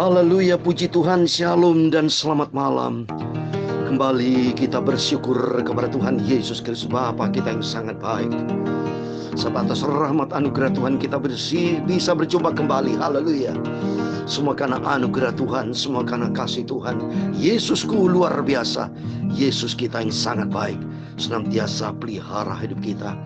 Haleluya, puji Tuhan, shalom dan selamat malam. Kembali kita bersyukur kepada Tuhan Yesus Kristus Bapa kita yang sangat baik. Sebatas rahmat anugerah Tuhan kita bisa berjumpa kembali. Haleluya. Semua karena anugerah Tuhan, semua karena kasih Tuhan. Yesusku luar biasa. Yesus kita yang sangat baik, senantiasa pelihara hidup kita.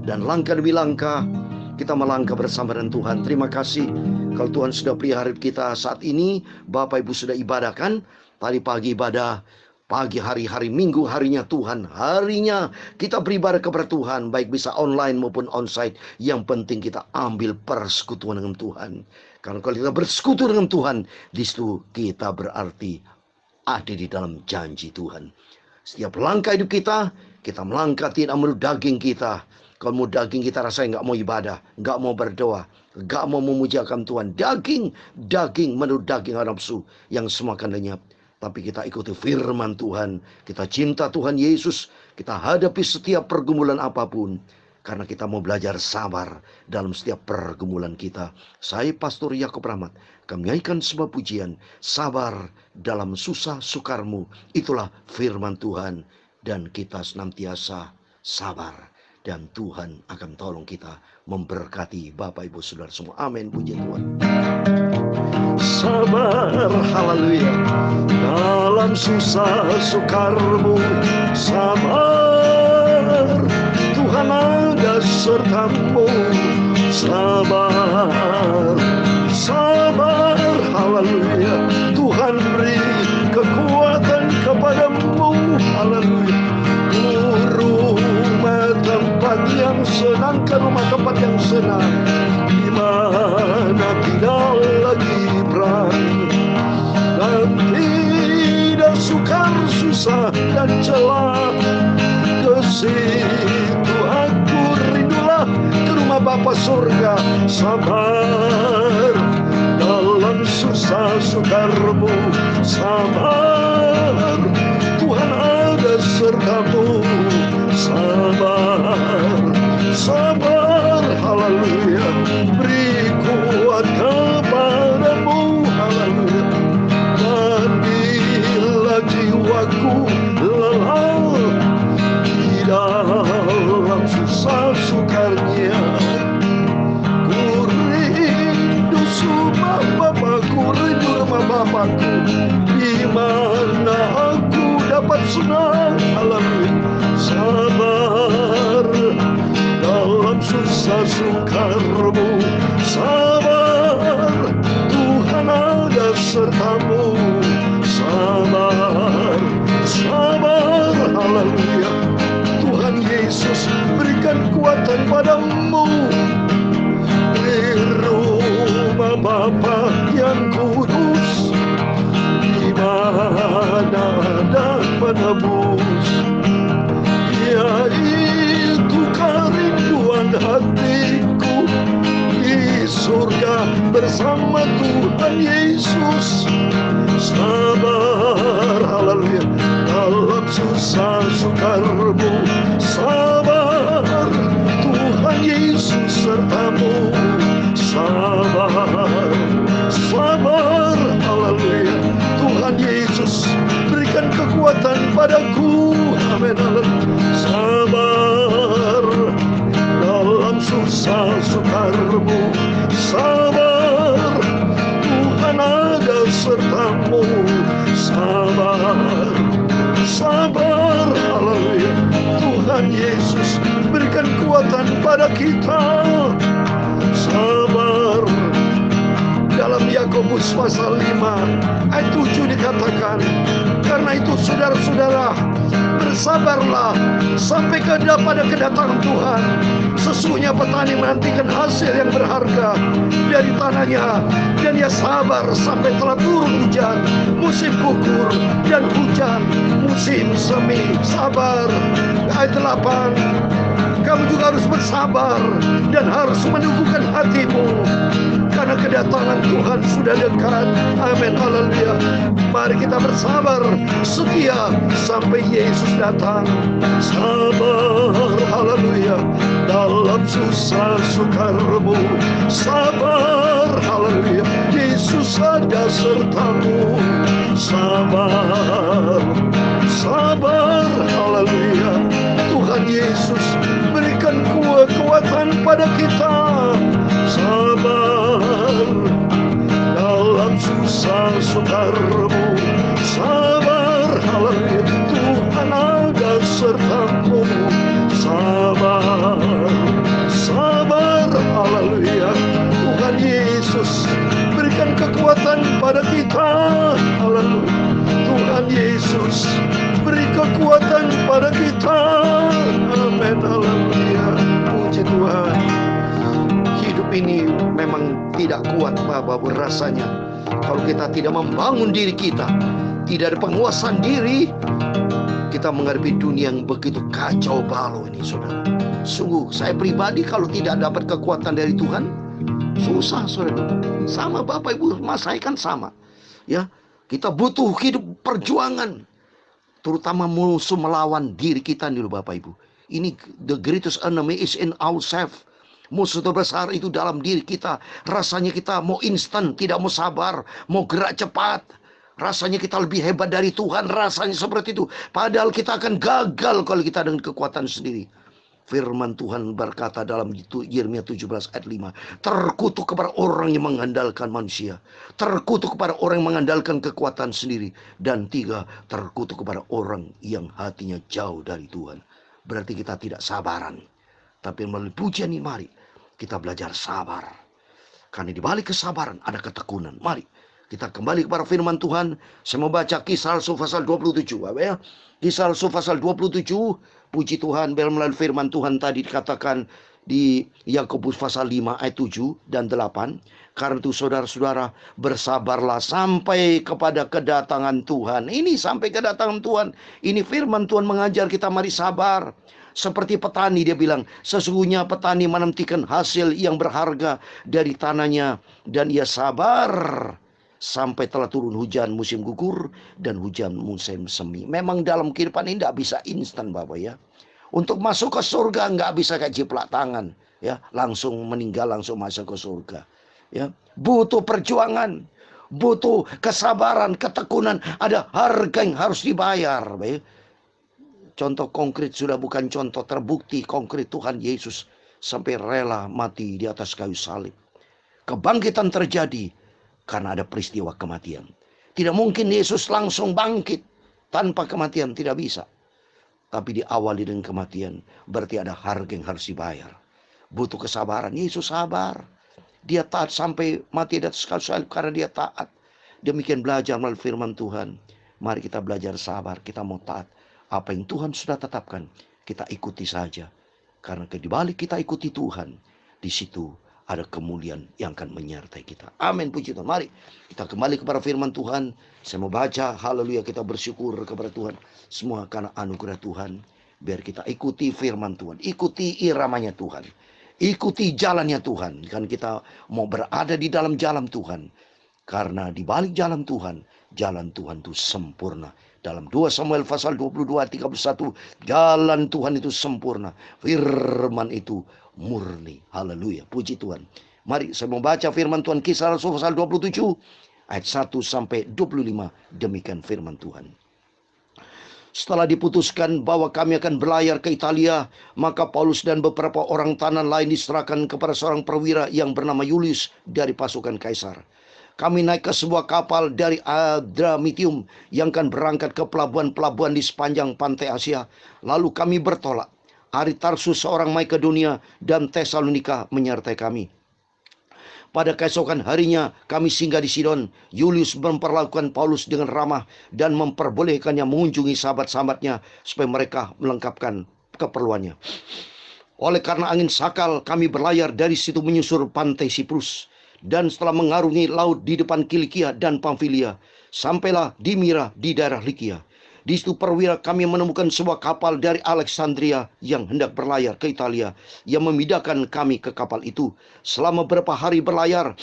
Dan langkah demi langkah kita melangkah bersama dengan Tuhan. Terima kasih kalau Tuhan sudah pelihara hidup kita saat ini. Bapak Ibu sudah ibadahkan. Tadi pagi ibadah, pagi hari Minggu harinya Tuhan. Harinya kita beribadah kepada Tuhan, baik bisa online maupun onsite. Yang penting kita ambil persekutuan dengan Tuhan. Karena kalau kita bersekutu dengan Tuhan, di situ kita berarti ada di dalam janji Tuhan. Setiap langkah hidup kita melangkah tidak menurut daging kita. Kalau mau daging kita rasanya nggak mau ibadah, nggak mau berdoa, nggak mau memujiakan Tuhan. Daging menurut daging nafsu yang semakin lenyap. Tapi kita ikuti firman Tuhan, kita cinta Tuhan Yesus, kita hadapi setiap pergumulan apapun. Karena kita mau belajar sabar dalam setiap pergumulan kita. Saya Pastor Yakob Rahmat, kami nyanyikan sebuah pujian, sabar dalam susah sukarmu. Itulah firman Tuhan, dan kita senantiasa sabar. Dan Tuhan akan tolong kita, memberkati Bapak Ibu Saudara semua. Amin, puji Tuhan. Sabar, haleluya, dalam susah sukarmu. Sabar, Tuhan ada sertamu. Sabar, sabar, haleluya, Tuhan beri kekuatan kepadamu. Haleluya. Rumah tempat yang senang, ke rumah tempat yang senang, di mana tidak lagi perang dan tidak sukar, susah dan celah. Ke situ aku rindulah, ke rumah Bapa surga. Sabar dalam susah sukarmu. Sabar, Tuhan ada sertamu. Sabar, sabar, haleluya, beri kuat kepadamu. Haleluya. Dan bila jiwaku lelah di dalam susah sukarnya, ku rindu rumah Bapakku, rindu rumah Bapakku, di mana aku dapat senang. Haleluya. Sabar dalam susah sukarmu. Sabar, Tuhan ada sertamu. Sabar, sabar, haleluya, Tuhan Yesus berikan kuatan padamu. Di rumah Bapa yang kudus, di mana ada penebus, yaitu kerinduan hatiku, di surga bersama Tuhan Yesus. Sabar, haleluya, dalam susah sukarmu. Sabar, Tuhan Yesus sertamu. Sabar, sabar, haleluya, Tuhan Yesus berikan kekuatan padaku. Amin, haleluya. Sabar dalam susah sukarmu. Sabar, Tuhan ada sertamu. Sabar, sabar, haleluya, Tuhan Yesus berikan kekuatan pada kita. Sabar, dalam Yakobus pasal 5 ayat 7 dikatakan, karena itu saudara-saudara, bersabarlah sampai pada kedatangan Tuhan. Sesungguhnya petani menantikan hasil yang berharga dari tanahnya, dan ia sabar sampai telah turun hujan, musim gugur dan hujan, musim semi. Sabar. Ayat 8, kamu juga harus bersabar dan harus meneguhkan hatimu, karena karena kedatangan Tuhan sudah dekat. Amin, haleluya. Mari kita bersabar, setia sampai Yesus datang. Sabar, haleluya, dalam susah sukarmu. Sabar, haleluya, Yesus ada sertamu. Sabar, sabar, haleluya. Tuhan Yesus berikan kekuatan pada kita. Sabar dalam susah sukarmu. Sabar, haleluya, Tuhan ada sertamu. Sabar, sabar, haleluya. Tuhan Yesus berikan kekuatan pada kita. Haleluya. Tuhan Yesus beri kekuatan pada kita. Amin, haleluya. Puji Tuhan. Hidup ini memang tidak kuat, Bapak, rasanya. Kalau kita tidak membangun diri kita, tidak ada penguasaan diri, kita menghadapi dunia yang begitu kacau balau ini, saudara. Sungguh, saya pribadi kalau tidak dapat kekuatan dari Tuhan, susah, saudara. Sama Bapak Ibu, Mas saya kan sama. Ya, kita butuh hidup perjuangan, terutama musuh melawan diri kita nih, Bapak Ibu. Ini the greatest enemy is in ourselves. Musuh terbesar itu dalam diri kita. Rasanya kita mau instan, tidak mau sabar, mau gerak cepat. Rasanya kita lebih hebat dari Tuhan. Rasanya seperti itu. Padahal kita akan gagal kalau kita dengan kekuatan sendiri. Firman Tuhan berkata dalam Yeremia 17 ayat 5. Terkutuk kepada orang yang mengandalkan manusia. Terkutuk kepada orang yang mengandalkan kekuatan sendiri. Dan 3, terkutuk kepada orang yang hatinya jauh dari Tuhan. Berarti kita tidak sabaran. Tapi melalui pujian ini, mari kita belajar sabar. Karena di balik kesabaran ada ketekunan. Mari kita kembali kepada firman Tuhan. Saya mau baca Kisah Rasul pasal 27. Ya. Kisah Rasul pasal 27. Puji Tuhan, melalui firman Tuhan tadi dikatakan di Yakobus pasal 5 ayat 7 dan 8. Karena itu saudara-saudara, bersabarlah sampai kepada kedatangan Tuhan. Ini sampai kedatangan Tuhan. Ini firman Tuhan mengajar kita mari sabar. Seperti petani, dia bilang, sesungguhnya petani menantikan hasil yang berharga dari tanahnya, dan ia sabar sampai telah turun hujan musim gugur dan hujan musim semi. Memang dalam kehidupan ini tidak bisa instan, Bapak ya. Untuk masuk ke surga nggak bisa kayak jiplak tangan, ya, langsung meninggal langsung masuk ke surga. Ya, butuh perjuangan, butuh kesabaran, ketekunan, ada harga yang harus dibayar, Bapak. Contoh konkret sudah bukan contoh terbukti konkret, Tuhan Yesus sampai rela mati di atas kayu salib. Kebangkitan terjadi karena ada peristiwa kematian. Tidak mungkin Yesus langsung bangkit tanpa kematian, tidak bisa. Tapi diawali dengan kematian, berarti ada harga yang harus dibayar. Butuh kesabaran. Yesus sabar. Dia taat sampai mati di atas kayu salib karena dia taat. Demikian belajar melalui firman Tuhan. Mari kita belajar sabar, kita mau taat. Apa yang Tuhan sudah tetapkan, kita ikuti saja. Karena di balik kita ikuti Tuhan, di situ ada kemuliaan yang akan menyertai kita. Amin, puji Tuhan. Mari kita kembali kepada firman Tuhan. Saya mau baca, haleluya, kita bersyukur kepada Tuhan. Semua karena anugerah Tuhan. Biar kita ikuti firman Tuhan, ikuti iramanya Tuhan, ikuti jalannya Tuhan. Kan kita mau berada di dalam jalan Tuhan. Karena di balik jalan Tuhan itu sempurna. Dalam 2 Samuel pasal 22 ayat 31, jalan Tuhan itu sempurna. Firman itu murni. Haleluya, puji Tuhan. Mari saya membaca firman Tuhan, Kisah Rasul pasal 27 ayat 1 sampai 25. Demikian firman Tuhan. Setelah diputuskan bahwa kami akan berlayar ke Italia, maka Paulus dan beberapa orang tahanan lain diserahkan kepada seorang perwira yang bernama Julius dari pasukan Kaisar. Kami naik ke sebuah kapal dari Adramitium yang akan berangkat ke pelabuhan-pelabuhan di sepanjang pantai Asia. Lalu kami bertolak. Aristarchus seorang Makedonia dan Tesalonika menyertai kami. Pada keesokan harinya kami singgah di Sidon. Julius memperlakukan Paulus dengan ramah dan memperbolehkannya mengunjungi sahabat-sahabatnya supaya mereka melengkapkan keperluannya. Oleh karena angin sakal, kami berlayar dari situ menyusur pantai Siprus. Dan setelah mengarungi laut di depan Kilikia dan Pamfilia, sampailah di Mira di daerah Likia. Di situ perwira kami menemukan sebuah kapal dari Alexandria yang hendak berlayar ke Italia, yang memindahkan kami ke kapal itu. Selama beberapa hari berlayar,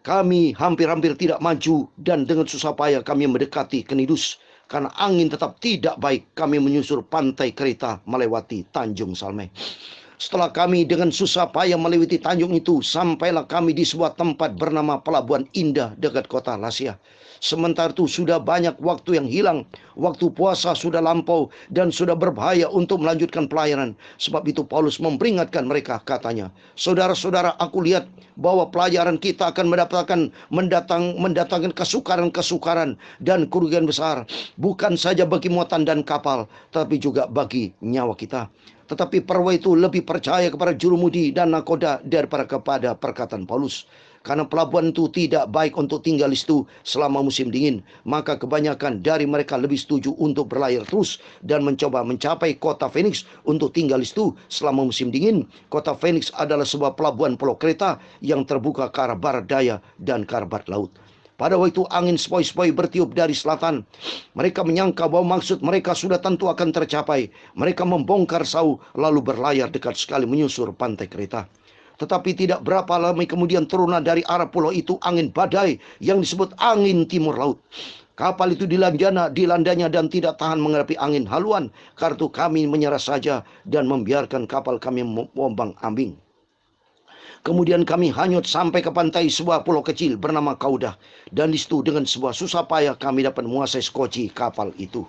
kami hampir-hampir tidak maju, dan dengan susah payah kami mendekati Knidus. Karena angin tetap tidak baik, kami menyusur pantai Kreta melewati Tanjung Salme. Setelah kami dengan susah payah melewati tanjung itu, sampailah kami di sebuah tempat bernama Pelabuhan Indah dekat kota Lasea. Sementara itu sudah banyak waktu yang hilang. Waktu puasa sudah lampau dan sudah berbahaya untuk melanjutkan pelayanan. Sebab itu Paulus memperingatkan mereka, katanya, saudara-saudara, aku lihat bahwa pelayaran kita akan mendatangkan kesukaran-kesukaran dan kerugian besar. Bukan saja bagi muatan dan kapal, tapi juga bagi nyawa kita. Tetapi perwira itu lebih percaya kepada jurumudi dan nakoda daripada kepada perkataan Paulus. Karena pelabuhan itu tidak baik untuk tinggal di situ selama musim dingin, maka kebanyakan dari mereka lebih setuju untuk berlayar terus dan mencoba mencapai kota Phoenix untuk tinggal di situ selama musim dingin. Kota Phoenix adalah sebuah pelabuhan Pulau Kreta yang terbuka ke arah barat daya dan ke arah barat laut. Pada waktu itu angin sepoi-sepoi bertiup dari selatan. Mereka menyangka bahwa maksud mereka sudah tentu akan tercapai. Mereka membongkar sau lalu berlayar dekat sekali menyusur pantai Kreta. Tetapi tidak berapa lama kemudian turunlah dari arah pulau itu angin badai yang disebut angin timur laut. Kapal itu dilandanya dan tidak tahan menghadapi angin haluan. Karena itu kami menyerah saja dan membiarkan kapal kami ombang-ambing. Kemudian kami hanyut sampai ke pantai sebuah pulau kecil bernama Kauda. Dan di situ dengan sebuah susah payah kami dapat menguasai skoci kapal itu.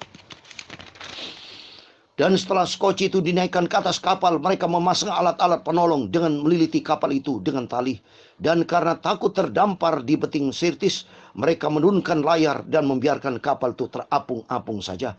Dan setelah skoci itu dinaikkan ke atas kapal, mereka memasang alat-alat penolong dengan meliliti kapal itu dengan tali. Dan karena takut terdampar di beting Sirtis, mereka menurunkan layar dan membiarkan kapal itu terapung-apung saja.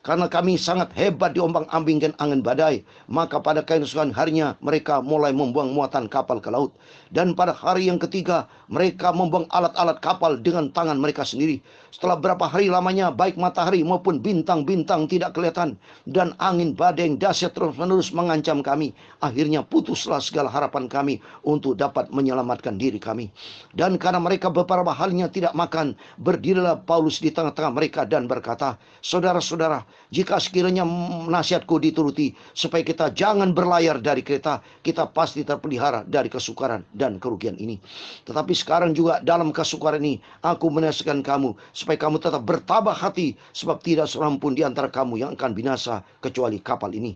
Karena kami sangat hebat diombang-ambingkan angin badai, maka pada keesokan harinya mereka mulai membuang muatan kapal ke laut. Dan pada hari yang ketiga, mereka membuang alat-alat kapal dengan tangan mereka sendiri. Setelah berapa hari lamanya, baik matahari maupun bintang-bintang tidak kelihatan, dan angin badai yang dahsyat terus-menerus mengancam kami. Akhirnya putuslah segala harapan kami untuk dapat menyelamatkan diri kami. Dan karena mereka beberapa harinya tidak makan, berdirilah Paulus di tengah-tengah mereka dan berkata, saudara-saudara, jika sekiranya nasihatku dituruti, supaya kita jangan berlayar dari Kreta, kita pasti terpelihara dari kesukaran dan kerugian ini. Tetapi sekarang juga dalam kesukaran ini, aku menasihatkan kamu, supaya kamu tetap bertabah hati, sebab tidak seorang pun di antara kamu yang akan binasa, kecuali kapal ini.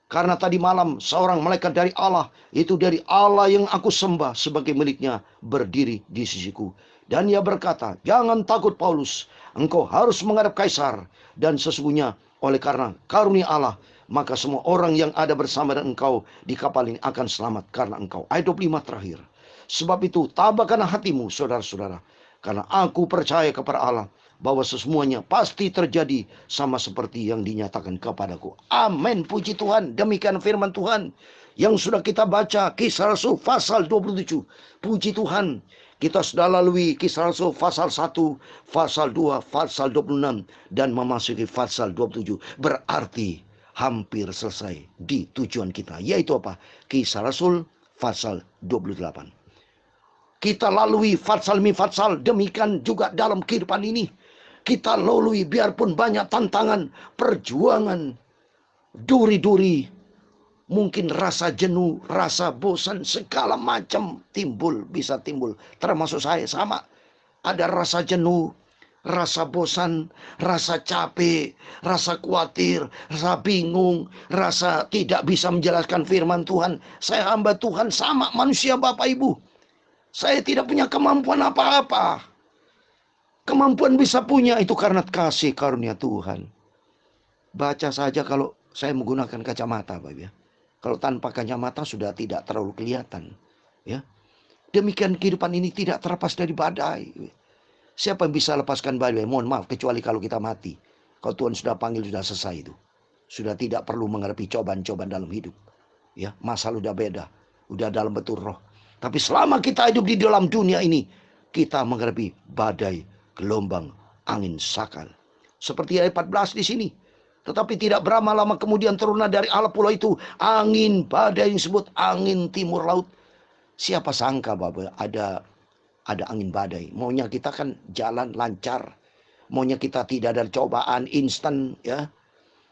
Karena tadi malam seorang malaikat dari Allah, itu dari Allah yang aku sembah sebagai miliknya, berdiri di sisiku. Dan ia berkata, jangan takut Paulus, engkau harus menghadap Kaisar. Dan sesungguhnya oleh karena karunia Allah, maka semua orang yang ada bersama dengan engkau di kapal ini akan selamat karena engkau. Ayat 25 terakhir. Sebab itu tabahkanlah hatimu, saudara-saudara, karena aku percaya kepada Allah, bahwa semuanya pasti terjadi sama seperti yang dinyatakan kepadaku. Amin, puji Tuhan. Demikian firman Tuhan yang sudah kita baca, Kisah Rasul pasal 27. Puji Tuhan, kita sudah lalui Kisah Rasul pasal 1, pasal 2, pasal 26, dan memasuki pasal 27. Berarti hampir selesai di tujuan kita, yaitu apa? Kisah Rasul pasal 28. Kita lalui fatsal mi fatsal, demikian juga dalam kehidupan ini. Kita lalui biarpun banyak tantangan, perjuangan, duri-duri, mungkin rasa jenuh, rasa bosan, segala macam bisa timbul. Termasuk saya sama. Ada rasa jenuh, rasa bosan, rasa capek, rasa khawatir, rasa bingung, rasa tidak bisa menjelaskan firman Tuhan. Saya hamba Tuhan sama manusia Bapak Ibu. Saya tidak punya kemampuan apa-apa. Kemampuan bisa punya itu karena kasih karunia Tuhan. Baca saja kalau saya menggunakan kacamata, Bapak ya. Kalau tanpa kacamata sudah tidak terlalu kelihatan, ya. Demikian kehidupan ini tidak terlepas dari badai. Siapa yang bisa lepaskan badai? Mohon maaf, kecuali kalau kita mati. Kalau Tuhan sudah panggil, sudah selesai itu. Sudah tidak perlu menghadapi cobaan-cobaan dalam hidup. Ya, masalah udah beda, udah dalam betul roh. Tapi selama kita hidup di dalam dunia ini, kita menghadapi badai, gelombang, angin sakal. Seperti ayat 14 di sini. Tetapi tidak berlama-lama kemudian turunlah dari Allah pulau itu angin badai yang disebut angin timur laut. Siapa sangka Bapak ada angin badai. Maunya kita kan jalan lancar. Maunya kita tidak ada cobaan instan ya.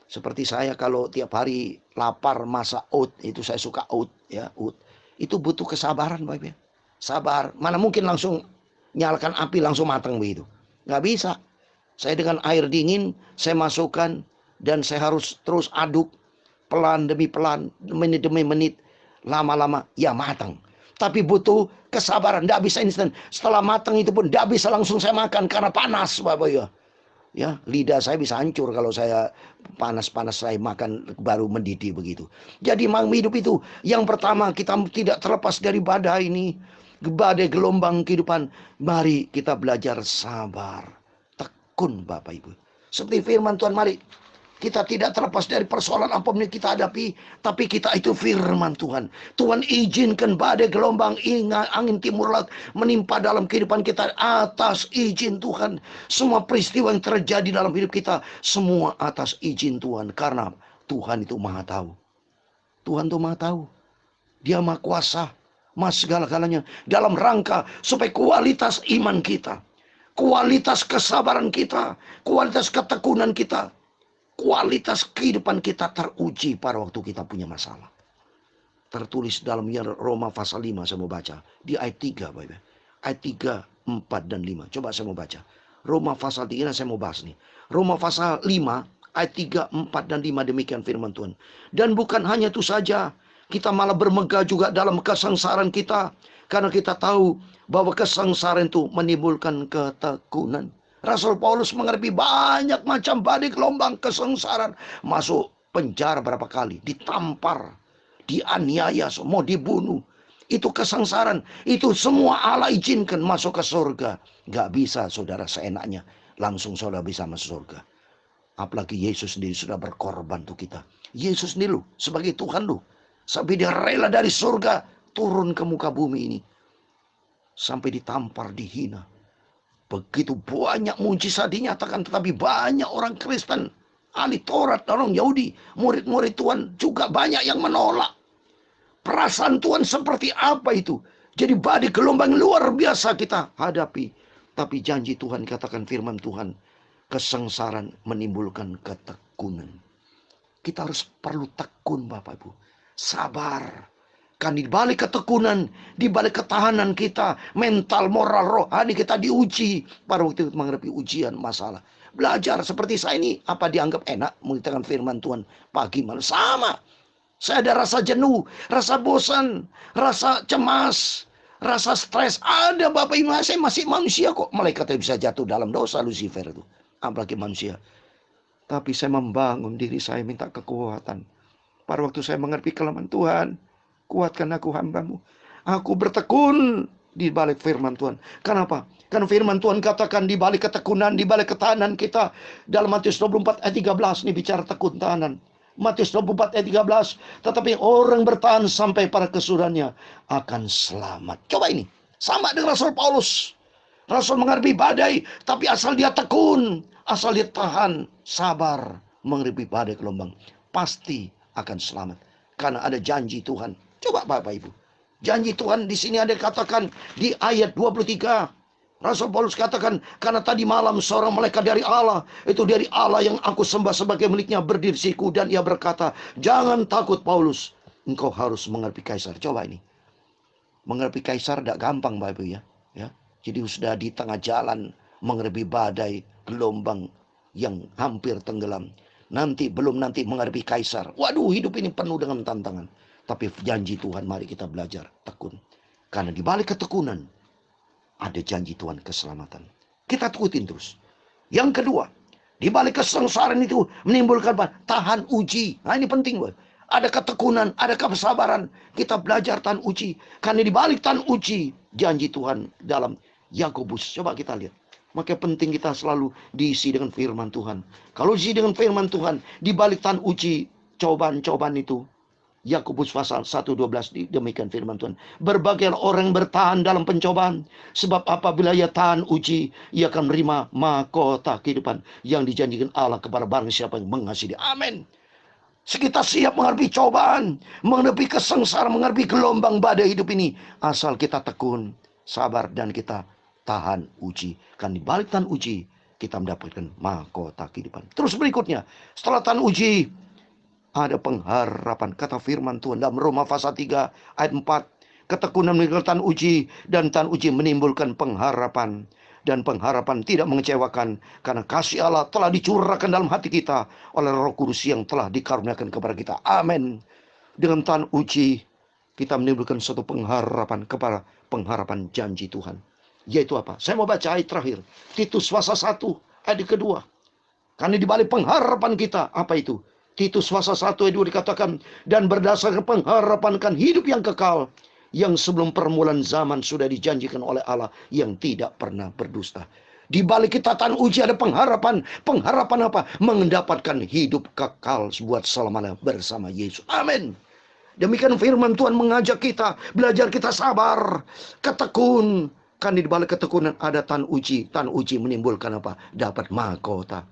Seperti saya kalau tiap hari lapar masak oat, itu saya suka oat ya, oat. Itu butuh kesabaran Bapak ya. Sabar. Mana mungkin langsung nyalakan api langsung matang begitu. Nggak bisa. Saya dengan air dingin saya masukkan dan saya harus terus aduk pelan demi pelan, menit demi menit, lama-lama ya matang. Tapi butuh kesabaran, tidak bisa instan. Setelah matang itu pun tidak bisa langsung saya makan karena panas Bapak ya. Ya, lidah saya bisa hancur kalau saya panas-panas saya makan baru mendidih begitu. Jadi memang hidup itu yang pertama kita tidak terlepas dari badai ini. Badai gelombang kehidupan. Mari kita belajar sabar. Tekun Bapak Ibu. Seperti firman Tuhan, mari kita tidak terlepas dari persoalan apapun yang kita hadapi, tapi kita itu firman Tuhan. Tuhan izinkan badai gelombang, angin timur laut menimpa dalam kehidupan kita atas izin Tuhan. Semua peristiwa yang terjadi dalam hidup kita, semua atas izin Tuhan. Karena Tuhan itu maha tahu. Tuhan itu maha tahu. Dia maha kuasa, maha segala-galanya. Dalam rangka supaya kualitas iman kita, kualitas kesabaran kita, kualitas ketekunan kita, kualitas kehidupan kita teruji pada waktu kita punya masalah. Tertulis dalam Roma pasal 5, saya mau baca. Di ayat 3, Bapak. Ayat 3, 4, dan 5. Coba saya mau baca. Roma pasal 3, saya mau bahas nih. Roma pasal 5, ayat 3, 4, dan 5, demikian firman Tuhan. Dan bukan hanya itu saja, kita malah bermegah juga dalam kesengsaraan kita. Karena kita tahu bahwa kesengsaraan itu menimbulkan ketekunan. Rasul Paulus menghadapi banyak macam badai gelombang kesengsaraan. Masuk penjara berapa kali. Ditampar. Dianiaya. Mau dibunuh. Itu kesengsaraan. Itu semua Allah izinkan masuk ke surga. Gak bisa saudara seenaknya. Langsung saudara bisa masuk surga. Apalagi Yesus sendiri sudah berkorban untuk kita. Yesus sendiri sebagai Tuhan sampai dia rela dari surga turun ke muka bumi ini. Sampai ditampar, dihina. Begitu banyak mujizat dinyatakan, tetapi banyak orang Kristen, ahli Taurat, orang Yahudi, murid-murid Tuhan juga banyak yang menolak. Perasaan Tuhan seperti apa itu? Jadi badai gelombang luar biasa kita hadapi. Tapi janji Tuhan, katakan firman Tuhan, kesengsaraan menimbulkan ketekunan. Kita harus perlu tekun Bapak Ibu. Sabar. Kan di balik ketekunan, di balik ketahanan kita, mental, moral, rohani kita diuji. Pada waktu itu menghadapi ujian, masalah. Belajar seperti saya ini, apa dianggap enak mengatakan firman Tuhan pagi malam? Sama. Saya ada rasa jenuh, rasa bosan, rasa cemas, rasa stres. Ada Bapak Ibu, saya masih manusia kok. Malaikatnya bisa jatuh dalam dosa Lucifer itu. Apalagi manusia. Tapi saya membangun diri saya, minta kekuatan. Pada waktu saya mengerti kelemahan Tuhan, kuatkan aku hambamu. Aku bertekun di balik firman Tuhan. Kenapa? Karena firman Tuhan katakan di balik ketekunan, di balik ketahanan kita. Dalam Matius 24 ayat 13 ini bicara tekun tahanan. Matius 24 ayat 13. Tetapi orang bertahan sampai pada kesudahannya akan selamat. Coba ini. Sama dengan Rasul Paulus. Rasul menghadapi badai. Tapi asal dia tekun. Asal dia tahan. Sabar. Menghadapi badai gelombang. Pasti akan selamat. Karena ada janji Tuhan. Coba Bapak Ibu. Janji Tuhan di sini ada katakan di ayat 23. Rasul Paulus katakan, karena tadi malam seorang malaikat dari Allah, itu dari Allah yang aku sembah sebagai miliknya, berdiri di siku, dan ia berkata, jangan takut Paulus, engkau harus menghadapi kaisar. Coba ini. Menghadapi kaisar tidak gampang Bapak Ibu ya. Jadi sudah di tengah jalan menghadapi badai gelombang yang hampir tenggelam. Nanti menghadapi kaisar. Waduh, hidup ini penuh dengan tantangan. Tapi janji Tuhan, mari kita belajar tekun. Karena di balik ketekunan ada janji Tuhan keselamatan. Kita tukutin terus. Yang kedua, di balik kesengsaraan itu menimbulkan tahan uji. Nah ini penting, Bapak. Ada ketekunan, ada kesabaran. Kita belajar tahan uji. Karena di balik tahan uji, janji Tuhan dalam Yakobus. Coba kita lihat. Maka penting kita selalu diisi dengan firman Tuhan. Kalau diisi dengan firman Tuhan, di balik tahan uji, cobaan-cobaan itu, Yakobus pasal 1:12 demikian firman Tuhan. Berbagai orang bertahan dalam pencobaan. Sebab apabila ia tahan uji, ia akan menerima mahkota kehidupan yang dijanjikan Allah kepada barang siapa yang mengasihi dia. Amin. Kita siap menghadapi cobaan, menghadapi kesengsaraan, menghadapi gelombang badai hidup ini. Asal kita tekun, sabar, dan kita tahan uji. Kan di balik tahan uji, kita mendapatkan mahkota kehidupan. Terus berikutnya, setelah tahan uji, ada pengharapan. Kata firman Tuhan dalam Roma pasal 3 ayat 4. Ketekunan menimbulkan tahan uji, dan tahan uji menimbulkan pengharapan. Dan pengharapan tidak mengecewakan, karena kasih Allah telah dicurahkan dalam hati kita oleh Roh Kudus yang telah dikaruniakan kepada kita. Amin. Dengan tahan uji, kita menimbulkan suatu pengharapan kepada pengharapan janji Tuhan. Yaitu apa? Saya mau baca ayat terakhir. Titus pasal 1 ayat kedua. Karena di balik pengharapan kita, apa itu? Titus pasal 1 ayat 2 dikatakan, dan berdasarkan pengharapan kan hidup yang kekal, yang sebelum permulaan zaman sudah dijanjikan oleh Allah yang tidak pernah berdusta. Di balik kita tahan uji ada pengharapan. Pengharapan apa? Mendapatkan hidup kekal buat selamanya bersama Yesus. Amin. Demikian firman Tuhan mengajak kita, belajar kita sabar, ketekun. Kan di balik ketekunan ada tahan uji. Tahan uji menimbulkan apa? Dapat mahkota.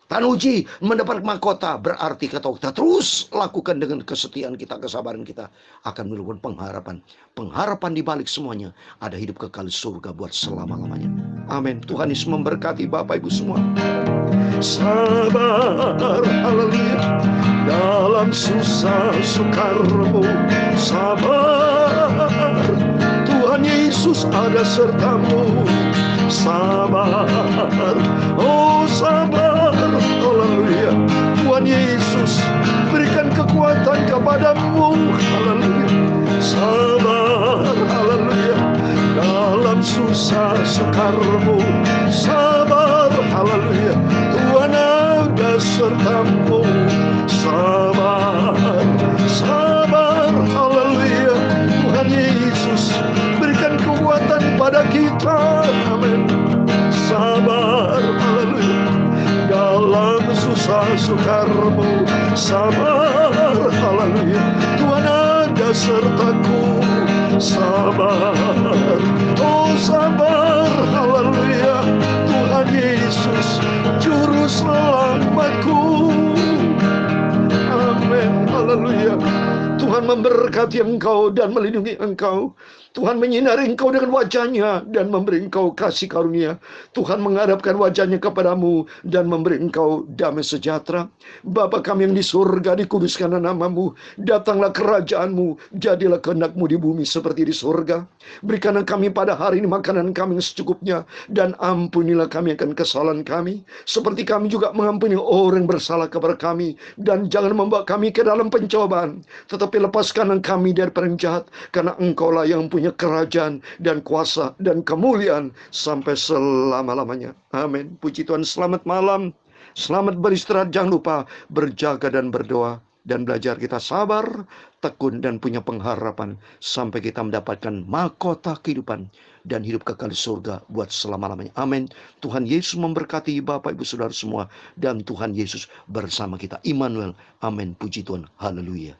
Tahan uji mendapat mahkota, berarti kata kita terus lakukan dengan kesetiaan kita, kesabaran kita akan menimbulkan pengharapan. Pengharapan di balik semuanya ada hidup kekal surga buat selama-lamanya. Amin. Tuhan Yesus memberkati Bapak Ibu semua. Sabar, haleluya, dalam susah sukarmu. Sabar, Tuhan Yesus ada sertamu. Sabar, oh sabar, haleluya. Tuhan Yesus berikan kekuatan kepadamu, haleluya. Sabar, haleluya, dalam susah sukarmu. Sabar, haleluya, Tuhan ada sertamu. Sabar, sabar, haleluya. Tuhan Yesus berikan kekuatan pada kita. Amin. Sabar, haleluya, dalam susah sukarmu. Sabar, haleluya, Tuhan ada sertaku. Sabar, oh sabar, haleluya, Tuhan Yesus juru selamatku. Amin, haleluya. Tuhan memberkati engkau dan melindungi engkau. Tuhan menyinari engkau dengan wajahnya dan memberi engkau kasih karunia. Tuhan menghadapkan wajahnya kepadamu dan memberi engkau damai sejahtera. Bapa kami yang di surga, dikuduskanlah namamu. Datanglah kerajaanmu, jadilah kehendakmu di bumi seperti di surga. Berikanlah kami pada hari ini makanan kami yang secukupnya, dan ampunilah kami akan kesalahan kami, seperti kami juga mengampuni orang yang bersalah kepada kami. Dan jangan membawa kami ke dalam pencobaan, tetapi lepaskanlah kami dari yang jahat, karena engkaulah yang punya kerajaan dan kuasa dan kemuliaan sampai selama-lamanya. Amin. Puji Tuhan. Selamat malam, selamat beristirahat. Jangan lupa berjaga dan berdoa, dan belajar kita sabar, tekun, dan punya pengharapan sampai kita mendapatkan mahkota kehidupan dan hidup kekal di surga buat selama-lamanya. Amin. Tuhan Yesus memberkati Bapak Ibu Saudara semua, dan Tuhan Yesus bersama kita. Immanuel. Amin. Puji Tuhan. Haleluya.